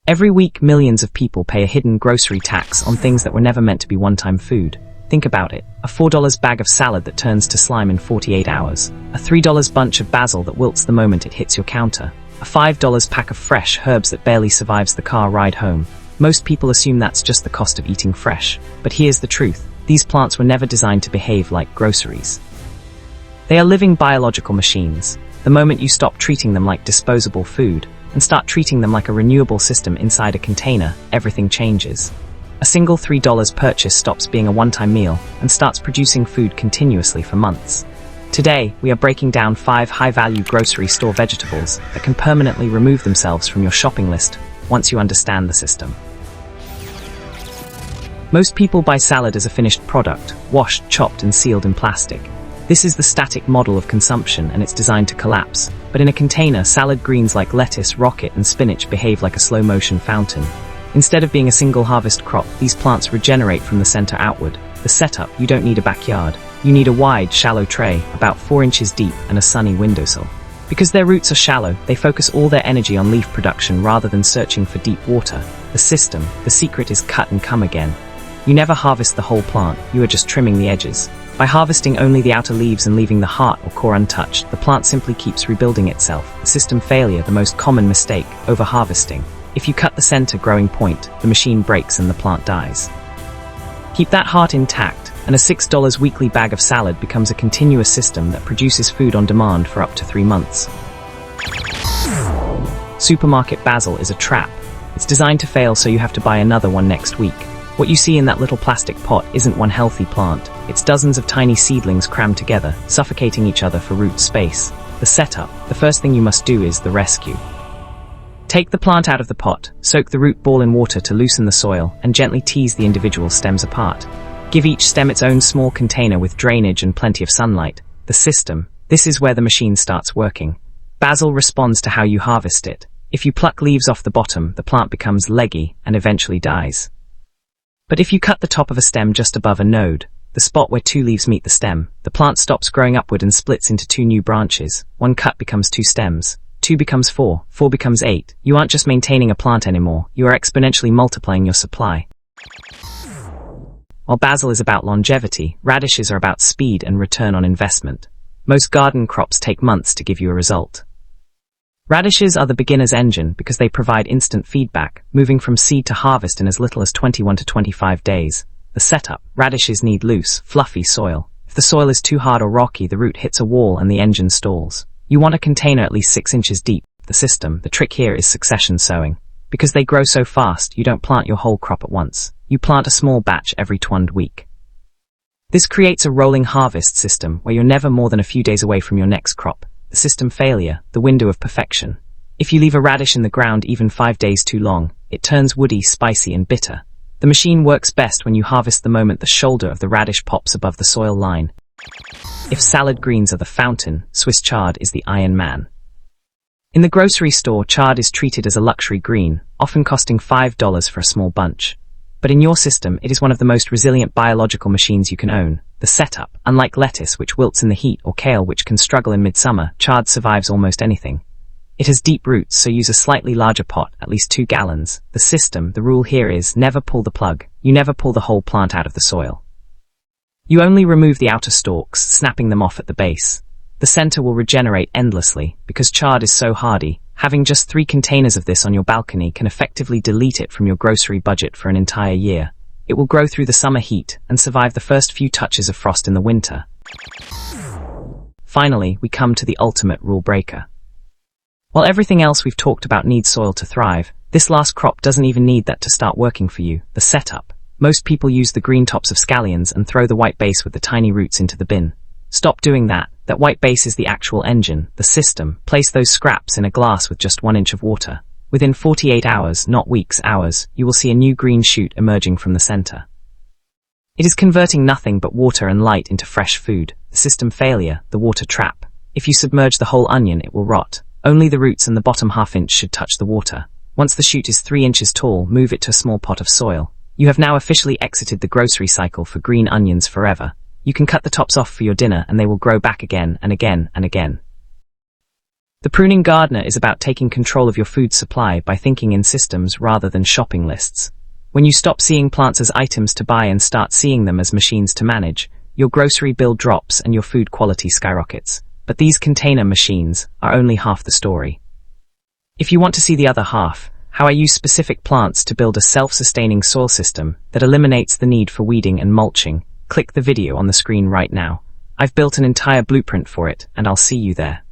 Every week, millions of people pay a hidden grocery tax on things that were never meant to be one-time food. Think about it. A $4 bag of salad that turns to slime in 48 hours. A $3 bunch of basil that wilts the moment it hits your counter. A $5 pack of fresh herbs that barely survives the car ride home. Most people assume that's just the cost of eating fresh. But here's the truth. These plants were never designed to behave like groceries. They are living biological machines. The moment you stop treating them like disposable food and start treating them like a renewable system inside a container, everything changes. A single $3 purchase stops being a one-time meal and starts producing food continuously for months. Today, we are breaking down 5 high-value grocery store vegetables that can permanently remove themselves from your shopping list once you understand the system. Most people buy salad as a finished product, washed, chopped, and sealed in plastic. This is the static model of consumption, and it's designed to collapse. But in a container, salad greens like lettuce, rocket, and spinach behave like a slow-motion fountain. Instead of being a single harvest crop, these plants regenerate from the center outward. The setup: you don't need a backyard. You need a wide, shallow tray, about 4 inches deep, and a sunny windowsill. Because their roots are shallow, they focus all their energy on leaf production rather than searching for deep water. The system, the secret, is cut and come again. You never harvest the whole plant, you are just trimming the edges. By harvesting only the outer leaves and leaving the heart or core untouched, the plant simply keeps rebuilding itself. The system failure, the most common mistake: over-harvesting. If you cut the center growing point, the machine breaks and the plant dies. Keep that heart intact, and a $6 weekly bag of salad becomes a continuous system that produces food on demand for up to 3 months. Supermarket basil is a trap. It's designed to fail, so you have to buy another one next week. What you see in that little plastic pot isn't one healthy plant. It's dozens of tiny seedlings crammed together, suffocating each other for root space. The setup: the first thing you must do is the rescue. Take the plant out of the pot, soak the root ball in water to loosen the soil, and gently tease the individual stems apart. Give each stem its own small container with drainage and plenty of sunlight. The system: this is where the machine starts working. Basil responds to how you harvest it. If you pluck leaves off the bottom, the plant becomes leggy and eventually dies. But if you cut the top of a stem just above a node, the spot where 2 leaves meet the stem, the plant stops growing upward and splits into 2 new branches. 1 cut becomes 2 stems. 2 becomes 4. 4 becomes 8. You aren't just maintaining a plant anymore, you are exponentially multiplying your supply. While basil is about longevity, radishes are about speed and return on investment. Most garden crops take months to give you a result. Radishes are the beginner's engine because they provide instant feedback, moving from seed to harvest in as little as 21 to 25 days. The setup: radishes need loose, fluffy soil. If the soil is too hard or rocky, the root hits a wall and the engine stalls. You want a container at least 6 inches deep. The system: the trick here is succession sowing. Because they grow so fast, you don't plant your whole crop at once. You plant a small batch every 2 week. This creates a rolling harvest system where you're never more than a few days away from your next crop. The system failure: the window of perfection. If you leave a radish in the ground even 5 days too long, it turns woody, spicy, and bitter. The machine works best when you harvest the moment the shoulder of the radish pops above the soil line. If salad greens are the fountain, Swiss chard is the Iron Man. In the grocery store, chard is treated as a luxury green, often costing $5 for a small bunch. But in your system, it is one of the most resilient biological machines you can own. The setup: unlike lettuce, which wilts in the heat, or kale, which can struggle in midsummer, chard survives almost anything. It has deep roots, so use a slightly larger pot, at least 2 gallons. The system: the rule here is never pull the plug. You never pull the whole plant out of the soil. You only remove the outer stalks, snapping them off at the base. The center will regenerate endlessly. Because chard is so hardy, having just 3 containers of this on your balcony can effectively delete it from your grocery budget for an entire year. It will grow through the summer heat and survive the first few touches of frost in the winter. Finally, we come to the ultimate rule breaker. While everything else we've talked about needs soil to thrive, this last crop doesn't even need that to start working for you. The setup: most people use the green tops of scallions and throw the white base with the tiny roots into the bin. Stop doing that. That white base is the actual engine. The system: place those scraps in a glass with just 1 inch of water. Within 48 hours, not weeks, hours, you will see a new green shoot emerging from the center. It is converting nothing but water and light into fresh food. The system failure: the water trap. If you submerge the whole onion, it will rot. Only the roots and the bottom ½ inch should touch the water. Once the shoot is 3 inches tall, move it to a small pot of soil. You have now officially exited the grocery cycle for green onions forever. You can cut the tops off for your dinner and they will grow back again and again and again. The pruning gardener is about taking control of your food supply by thinking in systems rather than shopping lists. When you stop seeing plants as items to buy and start seeing them as machines to manage, your grocery bill drops and your food quality skyrockets. But these container machines are only half the story. If you want to see the other half, how I use specific plants to build a self-sustaining soil system that eliminates the need for weeding and mulching, click the video on the screen right now. I've built an entire blueprint for it, and I'll see you there.